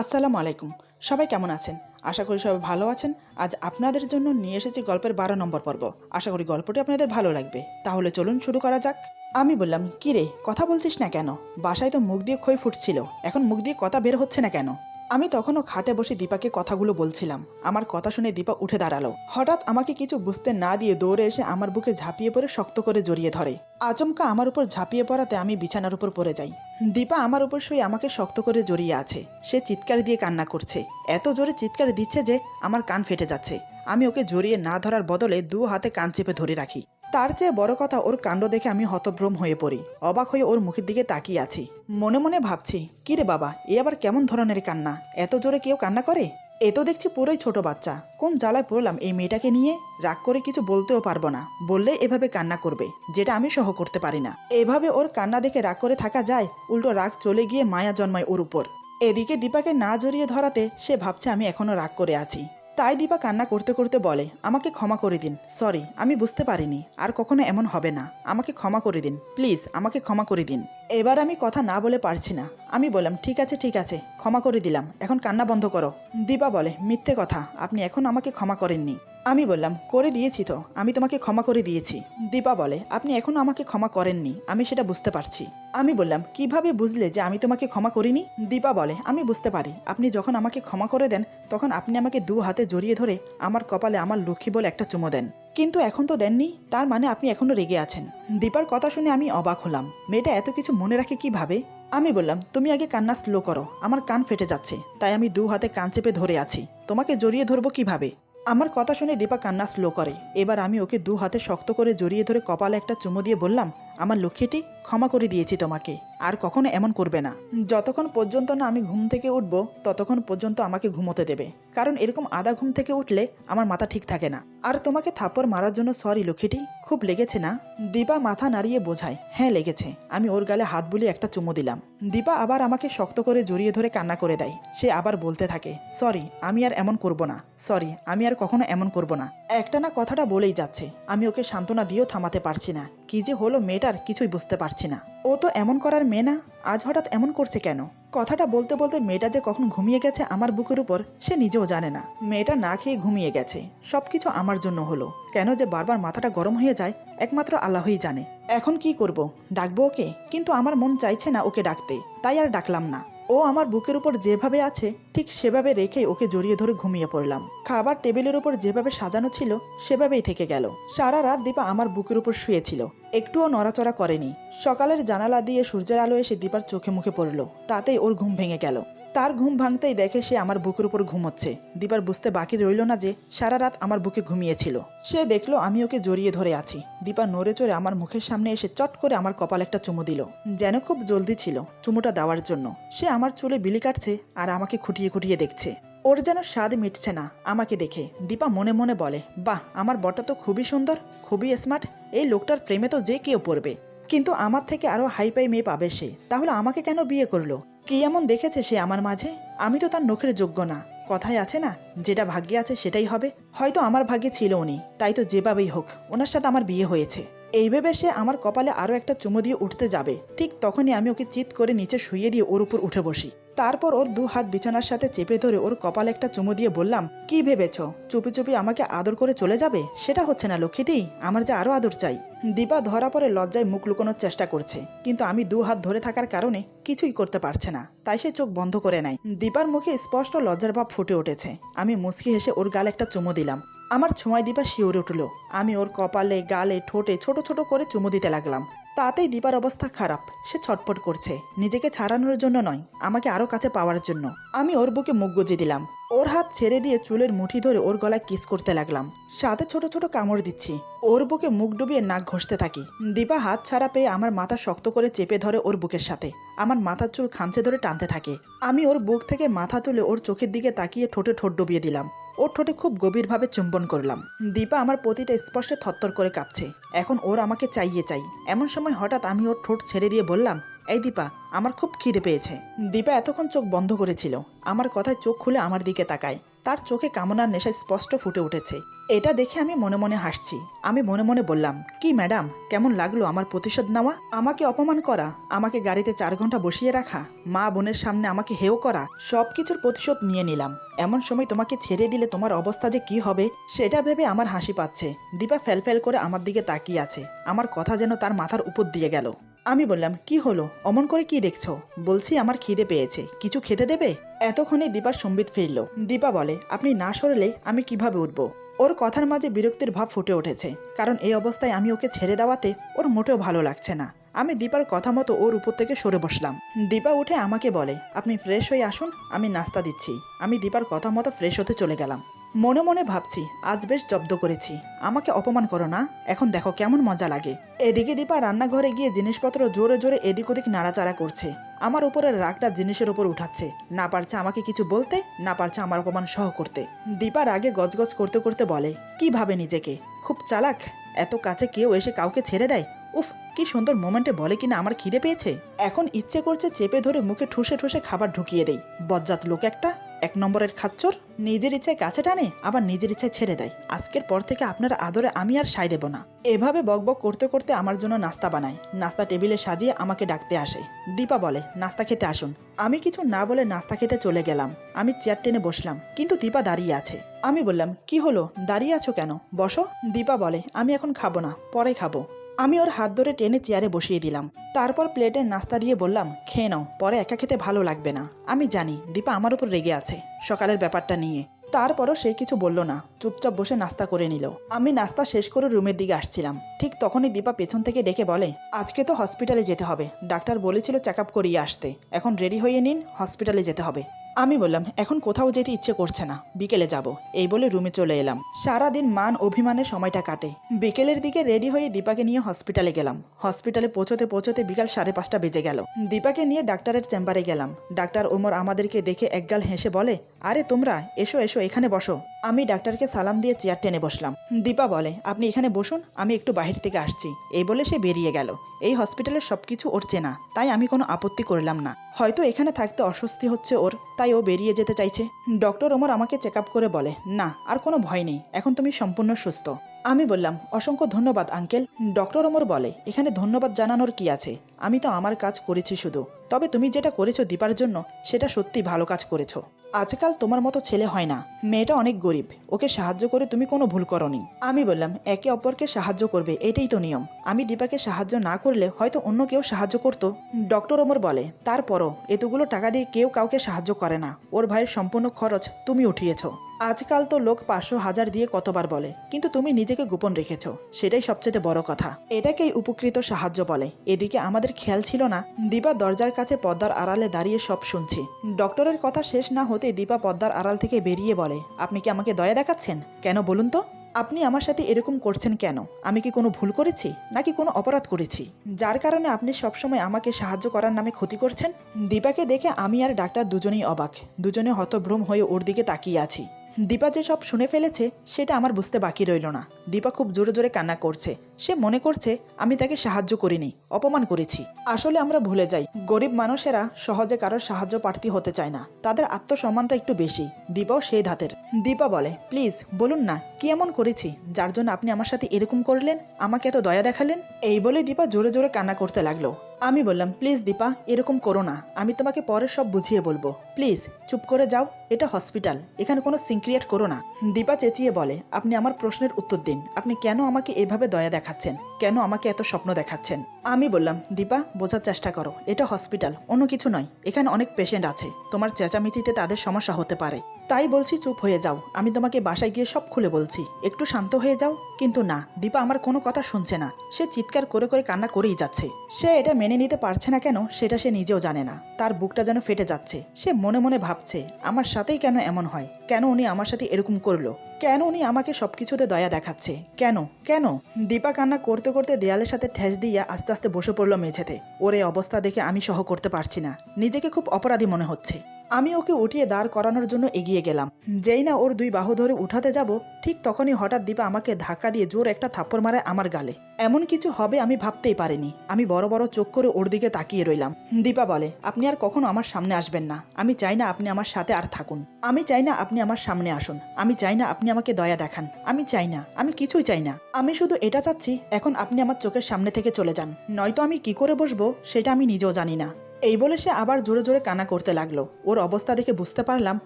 আসসালামু আলাইকুম। সবাই কেমন আছেন? আশা করি সবাই ভালো আছেন। আজ আপনাদের জন্য নিয়ে এসেছি গল্পের ১২ নম্বর পর্ব। আশা করি গল্পটি আপনাদের ভালো লাগবে। তাহলে চলুন শুরু করা যাক। আমি বললাম, "কি রে, কথা বলছিস না কেন? বাসায় তো মুখ দিয়ে খই ফুটছিল। এখন মুখ দিয়ে কথা বের হচ্ছে না কেন?" আমি তখনও খাটে বসে দীপাকে কথাগুলো বলছিলাম। আমার কথা শুনে দীপা উঠে দাঁড়ালো। হঠাৎ আমাকে কিছু বুঝতে না দিয়ে দৌড়ে এসে আমার বুকে ঝাঁপিয়ে পড়ে শক্ত করে জড়িয়ে ধরে। আচমকা আমার উপর ঝাঁপিয়ে পড়াতে আমি বিছানার উপর পড়ে যাই। দীপা আমার উপর শুয়ে আমাকে শক্ত করে জড়িয়ে আছে। সে চিৎকার দিয়ে কান্না করছে। এত জোরে চিৎকার দিচ্ছে যে আমার কান ফেটে যাচ্ছে। আমি ওকে জড়িয়ে না ধরার বদলে দু হাতে কান চেপে ধরে রাখি। তার চেয়ে বড় কথা, ওর কাণ্ড দেখে আমি হতভ্রম হয়ে পড়ি। অবাক হয়ে ওর মুখের দিকে তাকিয়ে আছি। মনে মনে ভাবছি, কি রে বাবা, এ আবার কেমন ধরনের কান্না? এত জোরে কেউ কান্না করে? এ তো দেখছি পুরোই ছোট বাচ্চা। কোন জ্বালায় পড়লাম এই মেয়েটাকে নিয়ে? রাগ করে কিছু বলতেও পারবো না। বললে এভাবে কান্না করবে, যেটা আমি সহ করতে পারি না। এভাবে ওর কান্না দেখে রাগ করে থাকা যায়? উল্টো রাগ চলে গিয়ে মায়া জন্মায় ওর উপর। এদিকে দীপাকে না জড়িয়ে ধরাতে সে ভাবছে আমি এখনো রাগ করে আছি। তাই দীপা কান্না করতে করতে বলে, "আমাকে ক্ষমা করে দিন, সরি, আমি বুঝতে পারিনি, আর কখনো এমন হবে না, আমাকে ক্ষমা করে দিন, প্লিজ আমাকে ক্ষমা করে দিন।" এবার আমি কথা না বলে পারছি না। আমি বললাম, ঠিক আছে ঠিক আছে, ক্ষমা করে দিলাম, এখন কান্না বন্ধ করো।" দীপা বলে, "মিথ্যে কথা, আপনি এখন আমাকে ক্ষমা করেননি।" আমি বললাম, করে দিয়েছি তো, আমি তোমাকে ক্ষমা করে দিয়েছি। দীপা বলে, "আপনি এখনো আমাকে ক্ষমা করেননি, আমি সেটা বুঝতে পারছি।" আমি বললাম, "কিভাবে বুঝলে যে আমি তোমাকে ক্ষমা করিনি?" দীপা বলে, "আমি বুঝতে পারি, আপনি যখন আমাকে ক্ষমা করে দেন তখন আপনি আমাকে দু হাতে জড়িয়ে ধরে আমার কপালে আমার লক্ষ্মী বলে একটা চুমো দেন। কিন্তু এখন তো দেননি, তার মানে আপনি এখনো রেগে আছেন।" দীপার কথা শুনে আমি অবাক হলাম। মেয়েটা এত কিছু মনে রাখে কিভাবে? আমি বললাম, "তুমি আগে কান্না স্লো করো, আমার কান ফেটে যাচ্ছে, তাই আমি দু হাতে কান চেপে ধরে আছি, তোমাকে জড়িয়ে ধরবো কিভাবে?" আমার কথা শুনে দীপা কান্না স্লো করে। এবার আমি ওকে দু হাতে শক্ত করে জড়িয়ে ধরে কপালে একটা চুমো দিয়ে বললাম, "আমার লক্ষ্মীটি, ক্ষমা করে দিয়েছি তোমাকে, আর কখনো এমন করবে না। যতক্ষণ পর্যন্ত না আমি ঘুম থেকে উঠবো ততক্ষণ পর্যন্ত আমাকে ঘুমোতে দেবে, কারণ এরকম আধা ঘুম থেকে উঠলে আমার মাথা ঠিক থাকে না। আর তোমাকে থাপ্পড় মারার জন্য সরি লক্ষ্মীটি, খুব লেগেছে না?" দীপা মাথা নাড়িয়ে বোঝায়, "হ্যাঁ লেগেছে।" আমি ওর গালে হাত বুলিয়ে একটা চুমো দিলাম। দীপা আবার আমাকে শক্ত করে জড়িয়ে ধরে কান্না করে দেয়। সে আবার বলতে থাকে, "সরি, আমি আর এমন করব না, সরি, আমি আর কখনো এমন করব না।" একটানা কথাটা বলেই যাচ্ছে। আমি ওকে সান্ত্বনা দিয়েও থামাতে পারছি না। কি যে হলো মেয়েটার কিছুই বুঝতে পারছি না। ও তো এমন করার মেয়ে না, আজ হঠাৎ এমন করছে কেন? কথাটা বলতে বলতে মেয়েটা যে কখন ঘুমিয়ে গেছে আমার বুকের উপর সে নিজেও জানে না। মেয়েটা না খেয়ে ঘুমিয়ে গেছে। সবকিছু আমার জন্য হলো। কেন যে বারবার মাথাটা গরম হয়ে যায় একমাত্র আল্লাহই জানে। এখন কি করব? ডাকবো ওকে? কিন্তু আমার মন চাইছে না ওকে ডাকতে, তাই আর ডাকলাম না। ও আমার বুকের উপর যেভাবে আছে ঠিক সেভাবে রেখেই ওকে জড়িয়ে ধরে ঘুমিয়ে পড়লাম। খাবার টেবিলের উপর যেভাবে সাজানো ছিল সেভাবেই থেকে গেল। সারা রাত দীপা আমার বুকের উপর শুয়েছিল, একটুও নড়াচড়া করেনি। সকালের জানালা দিয়ে সূর্যের আলো এসে দীপার চোখে মুখে পড়ল, তাতেই ওর ঘুম ভেঙে গেল। তার ঘুম ভাঙতেই দেখে সে আমার বুকের উপর ঘুমোচ্ছে। দীপার বুঝতে বাকি রইল না যে সারা রাত আমার বুকে ঘুমিয়েছিল। সে দেখলো আমি ওকে জড়িয়ে ধরে আছি। দীপা নড়ে চড়ে আমার মুখের সামনে এসে চট করে আমার কপাল একটা চুমু দিল, যেন খুব জলদি ছিল চুমুটা দেওয়ার জন্য। সে আমার চুলে বিলি কাটছে আর আমাকে খুঁটিয়ে খুঁটিয়ে দেখছে। ওর যেন স্বাদ মিটছে না আমাকে দেখে। দীপা মনে মনে বলে, "বাহ, আমার বরটা তো খুবই সুন্দর, খুবই স্মার্ট, এই লোকটার প্রেমে তো যে কেউ পড়বে। কিন্তু আমার থেকে আরো হাইপাই মেয়ে পাবে সে, তাহলে আমাকে কেন বিয়ে করলো? কি এমন দেখেছে সে আমার মাঝে? আমি তো তার নখের যোগ্য না। কথায় আছে না, যেটা ভাগ্যে আছে সেটাই হবে। হয়তো আমার ভাগ্যে ছিল উনি, তাই তো যেভাবেই হোক ওনার সাথে আমার বিয়ে হয়েছে।" এই ভেবে সে আমার কপালে আরো একটা চুমু দিয়ে উঠতে যাবে, ঠিক তখনই আমি ওকে চিৎ করে নিচে শুইয়ে দিয়ে ওর উপর উঠে বসি। তারপর ওর দু হাত বিছানার সাথে চেপে ধরে ওর কপালে একটা চুমু দিয়ে বললাম, "কি ভেবেছ চুপি চুপি আমাকে আদর করে চলে যাবে? সেটা হচ্ছে না লক্ষ্মীটি, আমার যে আরো আদর চাই।" দীপা ধরা পড়ে লজ্জায় মুখ লুকোনোর চেষ্টা করছে, কিন্তু আমি দু হাত ধরে থাকার কারণে কিছুই করতে পারছে না, তাই সে চোখ বন্ধ করে নেয়। দীপার মুখে স্পষ্ট লজ্জার ভাব ফুটে উঠেছে। আমি মুচকি হেসে ওর গালে একটা চুমু দিলাম। আমার ছোঁয়ায় দীপা শিউরে উঠল। আমি ওর কপালে, গালে, ঠোঁটে ছোট ছোট করে চুমু দিতে লাগলাম। তাতেই দীপার অবস্থা খারাপ। সে ছটফট করছে, নিজেকে ছাড়ানোর জন্য নয়, আমাকে আরো কাছে পাওয়ার জন্য। আমি ওর বুকে মুখ গুজে দিলাম। ওর হাত ছেড়ে দিয়ে চুলের মুঠি ধরে ওর গলায় কিস করতে লাগলাম, সাথে ছোট ছোট কামড় দিচ্ছি। ওর বুকে মুখ ডুবিয়ে নাক ঘষতে থাকি। দীপা হাত ছাড়া পেয়ে আমার মাথা শক্ত করে চেপে ধরে ওর বুকের সাথে। আমার মাথার চুল খামচে ধরে টানতে থাকে। আমি ওর বুক থেকে মাথা তুলে ওর চোখের দিকে তাকিয়ে ঠোঁটে ঠোঁট ডুবিয়ে দিলাম। ওর ঠোঁটে খুব গভীরভাবে চুম্বন করলাম। দীপা আমার প্রতিটা স্পর্শে থরথর করে কাঁপছে। এখন ওর আমাকে চাইয়ে চাই। এমন সময় হঠাৎ আমি ওর ঠোঁট ছেড়ে দিয়ে বললাম, "এই দীপা, আমার খুব খিদে পেয়েছে।" দীপা এতক্ষণ চোখ বন্ধ করেছিল। আমার কথায় চোখ খুলে আমার দিকে তাকায়। তার চোখে কামনার নেশা স্পষ্ট ফুটে উঠেছে। এটা দেখে আমি মনে মনে হাসছি। আমি মনে মনে বললাম, কি ম্যাডাম, কেমন লাগলো আমার প্রতিশোধ নেওয়া? আমাকে অপমান করা, আমাকে গাড়িতে 4 ঘন্টা বসিয়ে রাখা, মা বোনের সামনে আমাকে হেয় করা, সব কিছুর প্রতিশোধ নিয়ে নিলাম। এমন সময় তোমাকে ছেড়ে দিলে তোমার অবস্থা যে কি হবে সেটা ভেবে আমার হাসি পাচ্ছে। দীপা ফ্যাল করে আমার দিকে তাকিয়ে আছে। আমার কথা যেন তার মাথার উপর দিয়ে গেল। আমি বললাম, কি হলো, অমন করে কি দেখছো? বলছি আমার খিদে পেয়েছে, কিছু খেতে দেবে? এতক্ষণে দীপার সম্বিত ফিরল। দীপা বলে, আপনি না সরলে আমি কিভাবে উঠবো? ওর কথার মাঝে বিরক্তির ভাব ফুটে উঠেছে, কারণ এই অবস্থায় আমি ওকে ছেড়ে দেওয়াতে ওর মোটেও ভালো লাগছে না। আমি দীপার কথা মতো ওর উপর থেকে সরে বসলাম। দীপা উঠে আমাকে বলে, আপনি ফ্রেশ হয়ে আসুন, আমি নাস্তা দিচ্ছি। আমি দীপার কথা মতো ফ্রেশ হতে চলে গেলাম। মনে মনে ভাবছি, আজ বেশ জব্দ করেছি। আমাকে অপমান করো না, এখন দেখো কেমন মজা লাগে। এদিকে দীপা রান্নাঘরে গিয়ে জিনিসপত্র জোরে জোরে এদিক ওদিক নাড়াচাড়া করছে। আমার উপরের রাগটা জিনিসের উপর উঠাচ্ছে। না পারছে আমাকে কিছু বলতে, না পারছে আমার অপমান সহ করতে। দীপা রাগে গজগজ করতে করতে বলে, কি ভাবে নিজেকে খুব চালাক, এত কাছে কেউ এসে কাউকে ছেড়ে দেয়? উফ, কি সুন্দর মোমেন্টে বলে কিনা আমার খিদে পেয়েছে, এখন ইচ্ছে করছে চেপে ধরে মুখে ঠুসে ঠুসে খাবার ঢুকিয়ে দেই। বজ্জাত লোক একটা, 1 নম্বরের খাচ্চর। নিজের ইচ্ছায় কাছে টানে, আবার নিজের ইচ্ছায় ছেড়ে দেয়। আজকের পর থেকে আপনার আদরে আমি আর সায় দেব না। এভাবে বকবক করতে করতে আমার জন্য নাস্তা বানায়, নাস্তা টেবিলে সাজিয়ে আমাকে ডাকতে আসে। দীপা বলে, নাস্তা খেতে আসুন। আমি কিছু না বলে নাস্তা খেতে চলে গেলাম। আমি চেয়ার টেনে বসলাম, কিন্তু দীপা দাঁড়িয়ে আছে। আমি বললাম, কি হলো, দাঁড়িয়ে আছো কেন, বসো। দীপা বলে, আমি এখন খাবো না, পরে খাবো। আমি ওর হাত ধরে টেনে চেয়ারে বসিয়ে দিলাম। তারপর প্লেটে নাস্তা দিয়ে বললাম, খেয়ে নাও, পরে একা খেতে ভালো লাগবে না। আমি জানি দীপা আমার উপর রেগে আছে সকালের ব্যাপারটা নিয়ে। তারপরও সে কিছু বলল না, চুপচাপ বসে নাস্তা করে নিল। আমি নাস্তা শেষ করে রুমের দিকে আসছিলাম, ঠিক তখনই দীপা পেছন থেকে ডেকে বলে, আজকে তো হসপিটালে যেতে হবে, ডাক্তার বলেছিল চেক আপ করিয়ে আসতে। এখন রেডি হয়ে নিন, হসপিটালে যেতে হবে। আমি বললাম, এখন কোথাও যেতে ইচ্ছে করছে না, বিকেলে যাব। এই বলে রুমে চলে এলাম। সারাদিন মান অভিমানে সময়টা কাটে। বিকেলের দিকে রেডি হয়ে দীপাকে নিয়ে হসপিটালে গেলাম। হসপিটালে পৌঁছতে পৌঁছতে বিকাল 5:30 বেজে গেল। দীপাকে নিয়ে ডাক্তারের চেম্বারে গেলাম। ডাক্তার ওমর আমাদেরকে দেখে একগাল হেসে বলে, আরে তোমরা এসো এসো, এখানে বসো। আমি ডাক্তারকে সালাম দিয়ে চেয়ার টেনে বসলাম। দীপা বলে, আপনি এখানে বসুন, আমি একটু বাহির থেকে আসছি। এই বলে সে বেরিয়ে গেল। এই হসপিটালের সবকিছু ওর চেনা, তাই আমি কোনো আপত্তি করলাম না। হয়তো এখানে থাকতে অস্বস্তি হচ্ছে ওর, তাই ও বেরিয়ে যেতে চাইছে। ডক্টর ওমর আমাকে চেক আপ করে বলে, না আর কোনো ভয় নেই, এখন তুমি সম্পূর্ণ সুস্থ। আমি বললাম, অসংখ্য ধন্যবাদ আঙ্কেল। ডক্টর ওমর বলে, এখানে ধন্যবাদ জানানোর কি আছে, আমি তো আমার কাজ করেছি শুধু। তবে তুমি যেটা করেছো দীপার জন্য, সেটা সত্যি ভালো কাজ করেছো। আজকাল তোমার মতো ছেলে হয় না। মেয়েটা অনেক গরিব, ওকে সাহায্য করে তুমি কোনো ভুল করনি। আমি বললাম, একে অপরকে সাহায্য করবে, এটাই তো নিয়ম। আমি দীপাকে সাহায্য না করলে হয়তো অন্য কেউ সাহায্য করতো। ডক্টর ওমর বলে, তারপরও এতগুলো টাকা দিয়ে কেউ কাউকে সাহায্য করে না। ওর ভাইয়ের সম্পূর্ণ খরচ তুমি উঠিয়েছো। আজকাল তো লোক 500 1000 দিয়ে কতবার বলে, কিন্তু তুমি নিজেকে গোপন রেখেছো, সেটাই সবচেয়ে বড় কথা। এটাকেই উপকৃত সাহায্য বলে। এদিকে আমাদের খেয়াল ছিল না, দীপা দরজার কাছে পর্দার আড়ালে দাঁড়িয়ে সব শুনছে। ডক্টরের কথা শেষ না হতে দীপা পর্দার আড়াল থেকে বেরিয়ে বলে, আপনি কি আমাকে দয়া দেখাচ্ছেন? কেন বলুন তো, আপনি আমার সাথে এরকম করছেন কেন? আমি কি কোনো ভুল করেছি, নাকি কোনো অপরাধ করেছি, যার কারণে আপনি সবসময় আমাকে সাহায্য করার নামে ক্ষতি করছেন? দীপাকে দেখে আমি আর ডাক্তার দুজনেই অবাক, দুজনে হতভ্রম হয়ে ওর দিকে তাকিয়ে আছি। দীপা যে সব শুনে ফেলেছে সেটা আমার বুঝতে বাকি রইল না। দীপা খুব জোরে জোরে কান্না করছে। সে মনে করছে আমি তাকে সাহায্য করিনি, অপমান করেছি। আসলে আমরা ভুলে যাই, গরিব মানুষেরা সহজে কারোর সাহায্য প্রার্থী হতে চায় না, তাদের আত্মসম্মানটা একটু বেশি। দীপাও সেই ধাতের। দীপা বলে, প্লিজ বলুন না, কি এমন করেছি যার জন্য আপনি আমার সাথে এরকম করলেন, আমাকে এত দয়া দেখালেন? এই বলে দীপা জোরে জোরে কান্না করতে লাগলো। আমি বললাম, প্লিজ দীপা, এরকম করো না, আমি তোমাকে পরে সব বুঝিয়ে বলবো। প্লিজ চুপ করে যাও, এটা হসপিটাল, এখানে কোনো সিন ক্রিয়েট করো না। দীপা চেঁচিয়ে বলে, আপনি আমার প্রশ্নের উত্তর দিন, আপনি কেন আমাকে এভাবে দয়া দেখাচ্ছেন, কেন আমাকে এত স্বপ্ন দেখাচ্ছেন? আমি বললাম, দীপা বোঝার চেষ্টা করো, এটা হসপিটাল, অন্য কিছু নয়। এখানে অনেক পেশেন্ট আছে, তোমার চেঁচামেচিতে তাদের সমস্যা হতে পারে, তাই বলছি চুপ হয়ে যাও। আমি তোমাকে বাসায় গিয়ে সব খুলে বলছি, একটু শান্ত হয়ে যাও। কিন্তু না, দীপা আমার কোনো কথা শুনছে না। সে চিৎকার করে করে কান্না করেই যাচ্ছে। সে এটা মেনে নিতে পারছে না কেন সেটা সে নিজেও জানে না। তার বুকটা যেন ফেটে যাচ্ছে। সে মনে মনে ভাবছে, আমার সাথেই কেন এমন হয়, কেন উনি আমার সাথে এরকম করলো, কেন উনি আমাকে সবকিছুতে দয়া দেখাচ্ছে, কেন কেন? দীপা কান্না করতে করতে দেয়ালের সাথে ঠেস দিয়ে আস্তে আস্তে বসে পড়লো মেঝেতে। ওর এই অবস্থা দেখে আমি সহ করতে পারছি না, নিজেকে খুব অপরাধী মনে হচ্ছে। আমি ওকে উঠিয়ে দাঁড় করানোর জন্য এগিয়ে গেলাম। যেই না ওর 2 বাহু ধরে উঠাতে যাব, ঠিক তখনই হঠাৎ দীপা আমাকে ধাক্কা দিয়ে জোর একটা থাপ্পড় মারে আমার গালে। এমন কিছু হবে আমি ভাবতেই পারিনি। আমি বড় বড় চোখ করে ওর দিকে তাকিয়ে রইলাম। দীপা বলে, আপনি আর কখনো আমার সামনে আসবেন না। আমি চাই না আপনি আমার সাথে আর থাকুন। আমি চাই না আপনি আমার সামনে আসুন। আমি চাই না আপনি আমাকে দয়া দেখান। আমি চাই না, আমি কিছুই চাই না। আমি শুধু এটা চাচ্ছি এখন আপনি আমার চোখের সামনে থেকে চলে যান, নয়তো আমি কি করে বসবো সেটা আমি নিজেও জানি না। এই বলে সে আবার জোরে জোরে কান্না করতে লাগলো। ওর অবস্থা দেখে বুঝতে পারলাম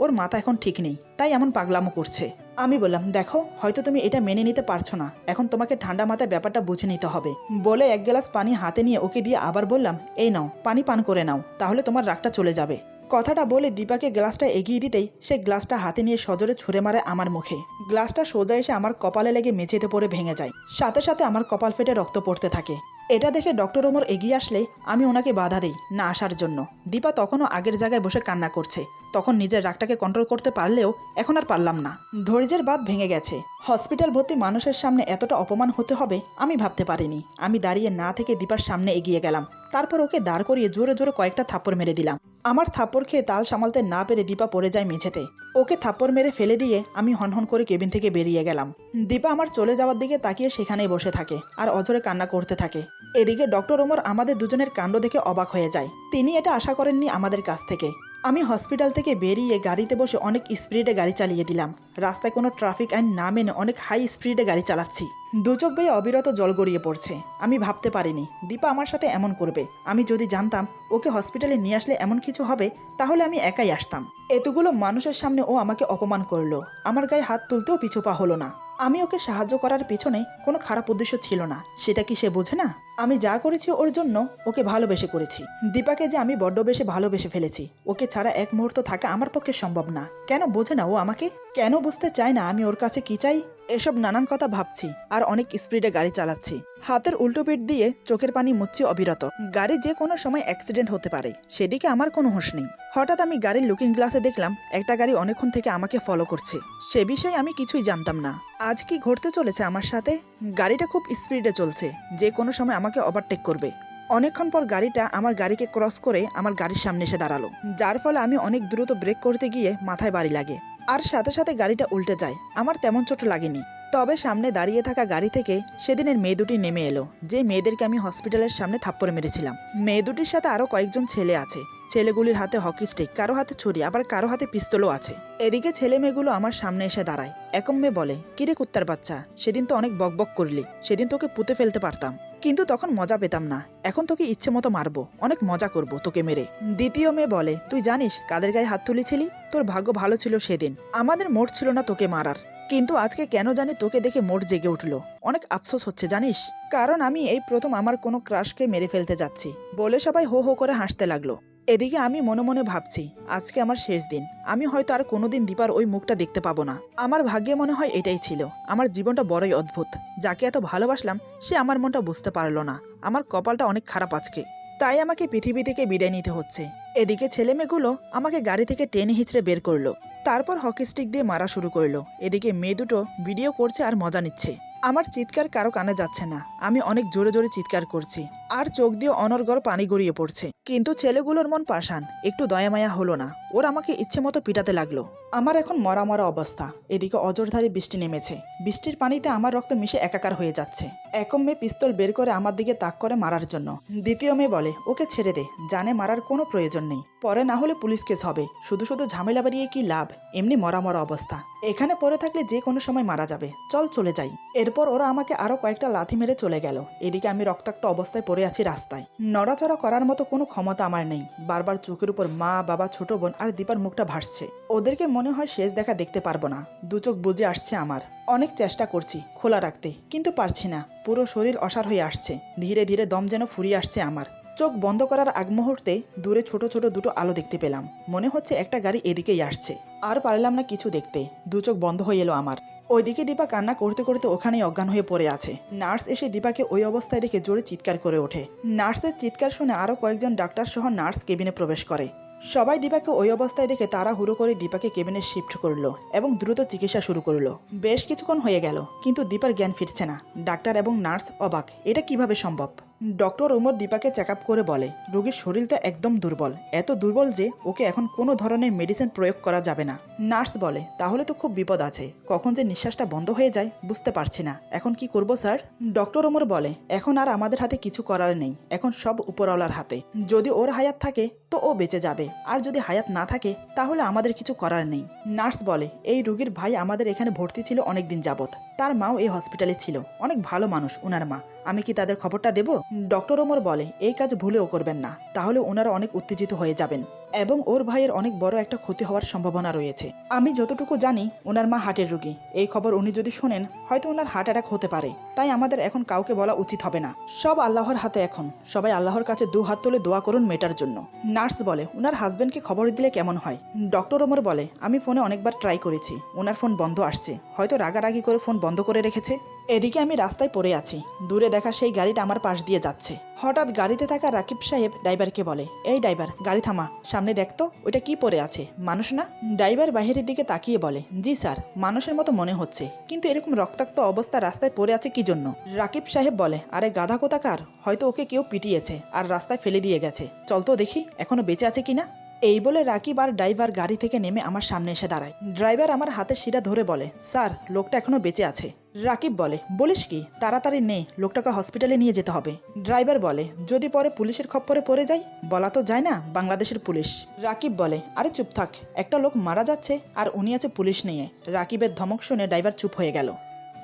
ওর মাথা এখন ঠিক নেই, তাই এমন পাগলামো করছে। আমি বললাম, দেখো হয়তো তুমি এটা মেনে নিতে পারছো না, এখন তোমাকে ঠান্ডা মাথায় ব্যাপারটা বুঝে নিতে হবে। বলে 1 গ্লাস পানি হাতে নিয়ে ওকে দিয়ে আবার বললাম, এই নাও পানি পান করে নাও, তাহলে তোমার রাগটা চলে যাবে। কথাটা বলে দীপাকে গ্লাসটা এগিয়ে দিতেই সে গ্লাসটা হাতে নিয়ে সজোরে ছুঁড়ে মারে আমার মুখে। গ্লাসটা সোজা এসে আমার কপালে লেগে মেঝেতে পড়ে ভেঙে যায়। সাথে সাথে আমার কপাল ফেটে রক্ত পড়তে থাকে। এটা দেখে ডক্টর ওমর এগিয়ে আসলে আমি ওনাকে বাধা দিই না আসার জন্য। দীপা তখনও আগের জায়গায় বসে কান্না করছে। তখন নিজের রাগটাকে কন্ট্রোল করতে পারলেও এখন আর পারলাম না। ধৈর্যের বাঁধ ভেঙে গেছে। হসপিটাল ভর্তি মানুষের সামনে এতটা অপমান হতে হবে আমি ভাবতে পারিনি। আমি দাঁড়িয়ে না থেকে দীপার সামনে এগিয়ে গেলাম। তারপর ওকে দাঁড় করিয়ে জোরে জোরে কয়েকটা থাপ্পড় মেরে দিলাম। আমার থাপ্পড় খেয়ে তাল সামালতে না পেরে দীপা পড়ে যায় মেঝেতে। ওকে থাপ্পড় মেরে ফেলে দিয়ে আমি হনহন করে কেবিন থেকে বেরিয়ে গেলাম। দীপা আমার চলে যাওয়ার দিকে তাকিয়ে সেখানেই বসে থাকে আর অঝরে কান্না করতে থাকে। এদিকে ডক্টর ওমর আমাদের দুজনের কাণ্ড দেখে অবাক হয়ে যায়। তিনি এটা আশা করেননি আমাদের কাছ থেকে। আমি হসপিটাল থেকে বেরিয়ে গাড়িতে বসে অনেক স্পিডে গাড়ি চালিয়ে দিলাম। রাস্তায় কোনো ট্রাফিক আইন না মেনে অনেক হাই স্পিডে গাড়ি চালাচ্ছি। দু চোখ বেয়ে অবিরত জল গড়িয়ে পড়ছে। আমি ভাবতে পারিনি দীপা আমার সাথে এমন করবে। আমি যদি জানতাম ওকে হসপিটালে নিয়ে আসলে এমন কিছু হবে, তাহলে আমি একাই আসতাম। এতগুলো মানুষের সামনে ও আমাকে অপমান করলো। আমার গায়ে হাত তুলতেও পিছু পা হলো না। আমি ওকে সাহায্য করার পিছনে কোনো খারাপ উদ্দেশ্য ছিল না, সেটা কি সে বোঝে না? আমি যা করেছি ওর জন্য ওকে ভালোবেসে করেছি। দীপাকে যে আমি বড্ড বেশি ভালোবেসে ফেলেছি। ওকে ছাড়া এক মুহূর্ত থাকা আমার পক্ষে সম্ভব না। কেন বোঝে না ও আমাকে? কেন বুঝতে চায় না আমি ওর কাছে কি চাই? এসব নানান কথা ভাবছি আর অনেক স্পিডে গাড়ি চালাচ্ছি। হাতের উল্টো পিঠ দিয়ে চোখের পানি মুছছি অবিরত। গাড়ি যে কোনো সময় অ্যাক্সিডেন্ট হতে পারে, সেদিকে আমার কোনো হুঁশ নেই। হঠাৎ আমি গাড়ির লুকিং গ্লাসে দেখলাম একটা গাড়ি অনেকক্ষণ থেকে আমাকে ফলো করছে। সে বিষয়ে আমি কিছুই জানতাম না। আজ কি ঘটতে চলেছে আমার সাথে? গাড়িটা খুব স্পিডে চলছে, যে কোনো সময় আমাকে ওভারটেক করবে। অনেকক্ষণ পর গাড়িটা আমার গাড়িকে ক্রস করে আমার গাড়ির সামনে এসে দাঁড়ালো, যার ফলে আমি অনেক দ্রুত ব্রেক করতে গিয়ে মাথায় বাড়ি লাগে আর সাথে সাথে গাড়িটা উল্টে যায়। আমার তেমন চোট লাগেনি। তবে সামনে দাঁড়িয়ে থাকা গাড়ি থেকে সেদিনের মেয়ে দুটি নেমে এলো, যে মেয়েদেরকে আমি হসপিটালের সামনে থাপ্পড় মেরেছিলাম। মেয়ে দুটির সাথে আরো কয়েকজন ছেলে আছে। ছেলেগুলির হাতে হকি স্টিক, কারো হাতে ছুরি, আবার কারো হাতে পিস্তলও আছে। এদিকে ছেলে মেয়েগুলো আমার সামনে এসে দাঁড়ায়। একম মেয়ে বলে, কিরে কুত্তার বাচ্চা, সেদিন তো অনেক বকবক করলি, সেদিন তোকে পুঁতে ফেলতে পারতাম, কিন্তু তখন মজা পেতাম না। এখন তোকে ইচ্ছে মতো মারবো, অনেক মজা করব তোকে মেরে। দ্বিতীয় মেয়ে বলে, তুই জানিস কাদের গায়ে হাত তুলেছিলি? তোর ভাগ্য ভালো ছিল সেদিন, আমাদের মোট ছিল না তোকে মারার। কিন্তু আজকে কেন জানি তোকে দেখে মোট জেগে উঠলো। অনেক আফসোস হচ্ছে জানিস, কারণ আমি এই প্রথম আমার কোনো ক্রাশকে মেরে ফেলতে যাচ্ছি। বলে সবাই হো হো করে হাসতে লাগলো। এদিকে আমি মনে মনে ভাবছি, আজকে আমার শেষ দিন। আমি হয়তো আর কোনোদিন দীপার ওই মুখটা দেখতে পাবো না। আমার ভাগ্যে মনে হয় এটাই ছিল। আমার জীবনটা বড়ই অদ্ভুত। যাকে এত ভালোবাসলাম সে আমার মনটা বুঝতে পারলো না। আমার কপালটা অনেক খারাপ আজকে, তাই আমাকে পৃথিবী থেকে বিদায় নিতে হচ্ছে। এদিকে ছেলে মেয়েগুলো আমাকে গাড়ি থেকে টেনে হিঁচড়ে বের করলো, তারপর হকি স্টিক দিয়ে মারা শুরু করলো। এদিকে মেয়ে দুটো ভিডিও করছে আর মজা নিচ্ছে। আমার চিৎকার কারো কানে যাচ্ছে না। আমি অনেক জোরে জোরে চিৎকার করছি আর চোখ দিয়ে অনর্গল পানি গড়িয়ে পড়ছে। কিন্তু ছেলেগুলোর মন পাষাণ, একটু দয়া মায়া হলো না। ওরা আমাকে ইচ্ছে মতো পিটাতে লাগলো। আমার এখন মরা মরা অবস্থা। এদিকে অজরধারে বৃষ্টি নেমেছে। বৃষ্টির পানিতে আমার রক্ত মিশে একাকার হয়ে যাচ্ছে। একম মেয়ে পিস্তল বের করে আমার দিকে তাক করে মারার জন্য। দ্বিতীয় মেয়ে বলে, ওকে ছেড়ে দে, জানে মারার কোনো প্রয়োজন নেই, পরে না হলে পুলিশ কেস হবে, শুধু শুধু ঝামেলা বাড়িয়ে কি লাভ, এমনি মরা মরা অবস্থা, এখানে পড়ে থাকলে যে কোনো সময় মারা যাবে, চল চলে যাই। এরপর ওরা আমাকে আরো কয়েকটা লাথি মেরে চলে গেল। এদিকে আমি রক্তাক্ত অবস্থায় পড়ে আছি রাস্তায়। নড়াচড়া করার মতো কোনো ক্ষমতা আমার নেই। বারবার চোখের উপর মা, বাবা, ছোট বোন আর দীপার মুখটা ভাসছে। ওদেরকে মনে হয় শেষ দেখা দেখতে পারবো না। দু চোখ বুজে আসছে আমার। অনেক চেষ্টা করছি খোলা রাখতে, কিন্তু পারছি না। পুরো শরীর অসাড় হয়ে আসছে। ধীরে ধীরে দম যেন ফুরিয়ে আসছে আমার। চোখ বন্ধ করার আগ মুহূর্তে দূরে ছোট ছোট দুটো আলো দেখতে পেলাম। মনে হচ্ছে একটা গাড়ি এদিকেই আসছে। আর পারলাম না কিছু দেখতে। দু চোখ বন্ধ হয়ে এলো আমার। ওইদিকে দীপা কান্না করতে করতে ওখানেই অজ্ঞান হয়ে পড়ে আছে। নার্স এসে দীপাকে ওই অবস্থায় দেখে জোরে চিৎকার করে ওঠে। নার্সের চিৎকার শুনে আরো কয়েকজন ডাক্তার সহ নার্স কেবিনে প্রবেশ করে। সবাই দীপাকে ওই অবস্থায় দেখে তাড়াহুড়ো করে দীপাকে কেবিনে শিফট করলো এবং দ্রুত চিকিৎসা শুরু করলো। বেশ কিছুক্ষণ হয়ে গেল, কিন্তু দীপার জ্ঞান ফিরছে না। ডাক্তার এবং নার্স অবাক, এটা কিভাবে সম্ভব? ডক্টর ওমর দীপাকে চেক আপ করে বলে, রোগীর শরীর তো একদম দুর্বল, এত দুর্বল যে ওকে এখন কোনো ধরনের মেডিসিন প্রয়োগ করা যাবে না। নার্স বলে, তাহলে তো খুব বিপদ আছে, কখন যে নিঃশ্বাসটা বন্ধ হয়ে যায় বুঝতে পারছি না, এখন কি করব স্যার? ডক্টর ওমর বলে, এখন আর আমাদের হাতে কিছু করার নেই, এখন সব উপরওয়ালার হাতে। যদি ওর হায়াত থাকে তো ও বেঁচে যাবে, আর যদি হায়াত না থাকে তাহলে আমাদের কিছু করার নেই। নার্স বলে, এই রোগীর ভাই আমাদের এখানে ভর্তি ছিল অনেক দিন যাবত, তার মাও এই হসপিটালে ছিল, অনেক ভালো মানুষ ওনার মা, আমি কি তাদের খবরটা দেব? ডক্টর ওমর বলে, এই কাজ ভুলেও করবেন না, তাহলে ওনারা অনেক উত্তেজিত হয়ে যাবেন এবং ওর ভাইয়ের অনেক বড় একটা ক্ষতি হওয়ার সম্ভাবনা রয়েছে। আমি যতটুকু জানি ওনার মা হার্টের রোগী, এই খবর উনি যদি শোনেন হয়তো ওনার হার্ট অ্যাটাক হতে পারে, তাই আমাদের এখন কাউকে বলা উচিত হবে না, সব আল্লাহর হাতে। এখন সবাই আল্লাহর কাছে 2 হাত তুলে দোয়া করুন মেয়েটার জন্য। নার্স বলে, ওনার হাজবেন্ডকে খবর দিলে কেমন হয়? ডক্টর ওমর বলে, আমি ফোনে অনেকবার ট্রাই করেছি, ওনার ফোন বন্ধ আসছে, হয়তো রাগারাগি করে ফোন বন্ধ করে রেখেছে। এদিকে আমি রাস্তায় পড়ে আছি, দূরে দেখা সেই গাড়িটা আমার পাশ দিয়ে যাচ্ছে। হঠাৎ গাড়িতে থাকা রাকিব সাহেব ড্রাইভারকে বলে, এই ড্রাইভার, গাড়ি থামা, সামনে দেখতো ওইটা কি পড়ে আছে, মানুষ না? ড্রাইভার বাহিরের দিকে তাকিয়ে বলে, জি স্যার, মানুষের মতো মনে হচ্ছে, কিন্তু এরকম রক্তাক্ত অবস্থা রাস্তায় পড়ে আছে কি জন্য? রাকিব সাহেব বলে, আরে গাধা কোথাকার, হয়তো ওকে কেউ পিটিয়েছে আর রাস্তায় ফেলে দিয়ে গেছে, চল তো দেখি এখনো বেঁচে আছে কিনা। এই বলে রাকিব আর ড্রাইভার গাড়ি থেকে নেমে আমার সামনে এসে দাঁড়ায়। ড্রাইভার আমার হাতের শিরা ধরে বলে, স্যার, লোকটা এখনো বেঁচে আছে। রাকিব বলে, বলিস কি, তাড়াতাড়ি নে, লোকটাকে হসপিটালে নিয়ে যেতে হবে। ড্রাইভার বলে, যদি পরে পুলিশের খপ্পরে পড়ে যাই? বলা তো যায় না, বাংলাদেশের পুলিশ। রাকিব বলে, আরে চুপ থাক, একটা লোক মারা যাচ্ছে আর উনি আছে পুলিশ নিয়ে। রাকিবের ধমক শুনে ড্রাইভার চুপ হয়ে গেল।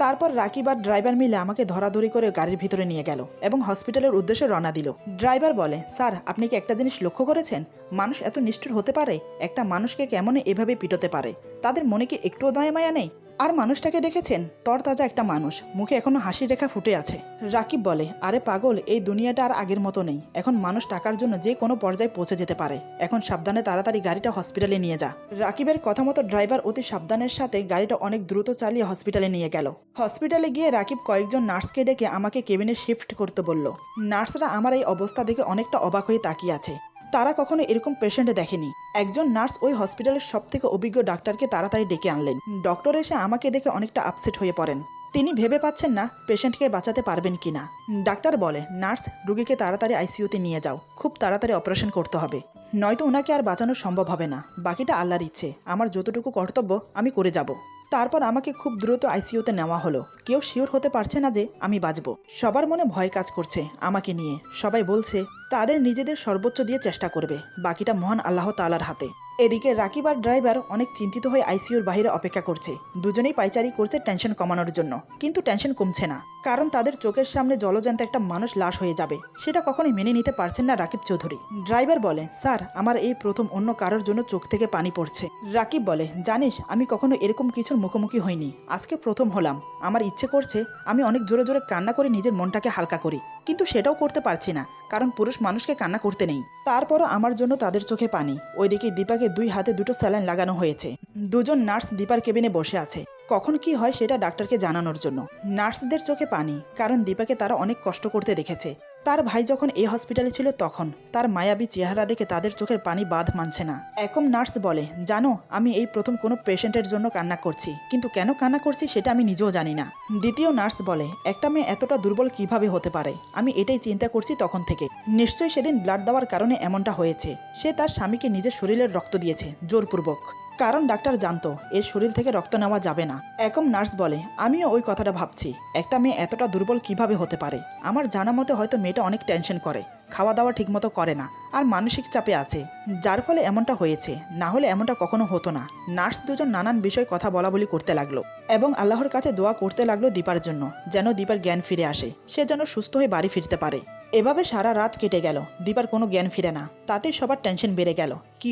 তারপর রাকিব আর ড্রাইভার মিলে আমাকে ধরাধরি করে গাড়ির ভিতরে নিয়ে গেল এবং হসপিটালের উদ্দেশ্যে রওনা দিল। ড্রাইভার বলে, স্যার, আপনি কি একটা জিনিস লক্ষ্য করেছেন? মানুষ এত নিষ্ঠুর হতে পারে? একটা মানুষকে কেমন এভাবে পিটোতে পারে? তাদের মনে কি একটুও দয়া মায়া নেই? আর মানুষটাকে দেখেছেন, তরতাজা একটা মানুষ, মুখে এখনো হাসির রেখা ফুটে আছে। রাকিব বলে, আরে পাগল, এই দুনিয়াটা আর আগের মতো নেই, এখন মানুষ টাকার জন্য যে কোনো পর্যায়ে পৌঁছে যেতে পারে, এখন সাবধানে তাড়াতাড়ি গাড়িটা হসপিটালে নিয়ে যা। রাকিবের কথা মতো ড্রাইভার অতি সাবধানের সাথে গাড়িটা অনেক দ্রুত চালিয়ে হসপিটালে নিয়ে গেল। হসপিটালে গিয়ে রাকিব কয়েকজন নার্সকে ডেকে আমাকে কেবিনে শিফট করতে বলল। নার্সরা আমার এই অবস্থা দেখে অনেকটা অবাক হয়ে তাকিয়ে আছে, তারা কখনো এরকম পেশেন্ট দেখেনি। একজন নার্স ওই হসপিটালের সবথেকে অভিজ্ঞ ডাক্তারকে তাড়াতাড়ি ডেকে আনলেন। ডক্টর এসে আমাকে দেখে অনেকটা আপসেট হয়ে পড়েন, তিনি ভেবে পাচ্ছেন না পেশেন্টকে বাঁচাতে পারবেন কিনা। ডাক্তার বলে, নার্স, রোগীকে তাড়াতাড়ি আইসিইউতে নিয়ে যাও, খুব তাড়াতাড়ি অপারেশন করতে হবে, নয়তো ওনাকে আর বাঁচানো সম্ভব হবে না, বাকিটা আল্লাহর ইচ্ছে, আমার যতটুকু কর্তব্য আমি করে যাব। তারপর আমাকে খুব দ্রুত আইসিইউতে নেওয়া হলো। কেউ শিওর হতে পারছে না যে আমি বাঁচব, সবার মনে ভয় কাজ করছে আমাকে নিয়ে। সবাই বলছে তাদের নিজেদের সর্বোচ্চ দিয়ে চেষ্টা করবে, বাকিটা মহান আল্লাহ তাআলার হাতে। এদিকে রাকিব আর ড্রাইভার অনেক চিন্তিত হয়ে আইসিইউর বাইরে অপেক্ষা করছে, দুজনেই পাইচারি করছে টেনশন কমানোর জন্য, কিন্তু টেনশন কমছে না, কারণ তাদের চোখের সামনে জলজ্যান্ত একটা মানুষ লাশ হয়ে যাবে, সেটা কখনোই মেনে নিতে পারছেন না রাকিব চৌধুরী। ড্রাইভার বলে, স্যার, আমার এই প্রথম অন্য কারোর জন্য চোখ থেকে পানি পড়ছে। রাকিব বলে, জানিস, আমি কখনো এরকম কিছুর মুখোমুখি হইনি, আজকে প্রথম হলাম। আমার ইচ্ছে করছে আমি অনেক জোরে জোরে কান্না করে নিজের মনটাকে হালকা করি, কিন্তু সেটাও করতে পারছি না, কারণ পুরুষ মানুষকে কান্না করতে নেই। তারপরও আমার জন্য তাদের চোখে পানি। ওইদিকে দীপাকে 2 হাতে 2টো স্যালাইন লাগানো হয়েছে। দুজন নার্স দীপার কেবিনে বসে আছে, কখন কি হয় সেটা ডাক্তারকে জানানোর জন্য। নার্সদের চোখে পানি, কারণ দীপাকে তারা অনেক কষ্ট করতে দেখেছে। তার ভাই যখন এই হসপিটালে ছিল তখন তার মায়াবী চেহারা দেখে তাদের চোখের পানি বাঁধ মানছে না। একম নার্স বলে, জানো, আমি এই প্রথম কোনো পেশেন্টের জন্য কান্না করছি, কিন্তু কেন কান্না করছি সেটা আমি নিজেও জানি না। দ্বিতীয় নার্স বলে, একটা মেয়ে এতটা দুর্বল কিভাবে হতে পারে? আমি এটাই চিন্তা করছি তখন থেকে। নিশ্চয়ই সেদিন ব্লাড দেওয়ার কারণে এমনটা হয়েছে। সে তার স্বামীকে নিজের শরীরের রক্ত দিয়েছে জোরপূর্বক, কারণ ডাক্তার জানতো এর শরীর থেকে রক্ত নেওয়া যাবে না। একম নার্স বলে, আমিও ওই কথাটা ভাবছি, একটা মেয়ে এতটা দুর্বল কিভাবে হতে পারে? আমার জানা মতে হয়তো মেয়েটা অনেক টেনশন করে, খাওয়া দাওয়া ঠিকমতো করে না, আর মানসিক চাপে আছে, যার ফলে এমনটা হয়েছে, না হলে এমনটা কখনো হতো না। নার্স দুজন নানান বিষয় কথা বলা বলি করতে লাগলো এবং আল্লাহর কাছে দোয়া করতে লাগলো দীপার জন্য, যেন দীপার জ্ঞান ফিরে আসে, সে যেন সুস্থ হয়ে বাড়ি ফিরতে পারে। এভাবে সারা রাত কেটে গেল, দীপার কোনো জ্ঞান ফিরে না, তাতেই সবার টেনশন বেড়ে গেল, কি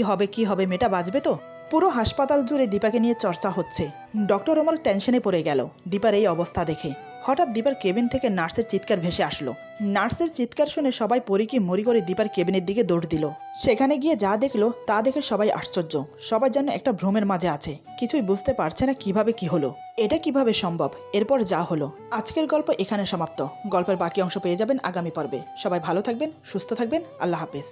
হবে, মেয়েটা বাঁচবে তো? পুরো হাসপাতাল জুড়ে দীপাকে নিয়ে চর্চা হচ্ছে। ডক্টর ওমর টেনশনে পড়ে গেল দীপার এই অবস্থা দেখে। হঠাৎ দীপার কেবিন থেকে নার্সের চিৎকার ভেসে আসলো। নার্সের চিৎকার শুনে সবাই পরীকে মরি করে দীপার কেবিনের দিকে দৌড় দিল। সেখানে গিয়ে যা দেখলো তা দেখে সবাই আশ্চর্য, সবাই যেন একটা ভ্রমের মাঝে আছে, কিছুই বুঝতে পারছে না কিভাবে কি হলো, এটা কিভাবে সম্ভব। এরপর যা হলো। আজকের গল্প এখানে সমাপ্ত। গল্পের বাকি অংশ পেয়ে যাবেন আগামী পর্বে। সবাই ভালো থাকবেন, সুস্থ থাকবেন, আল্লাহ হাফেজ।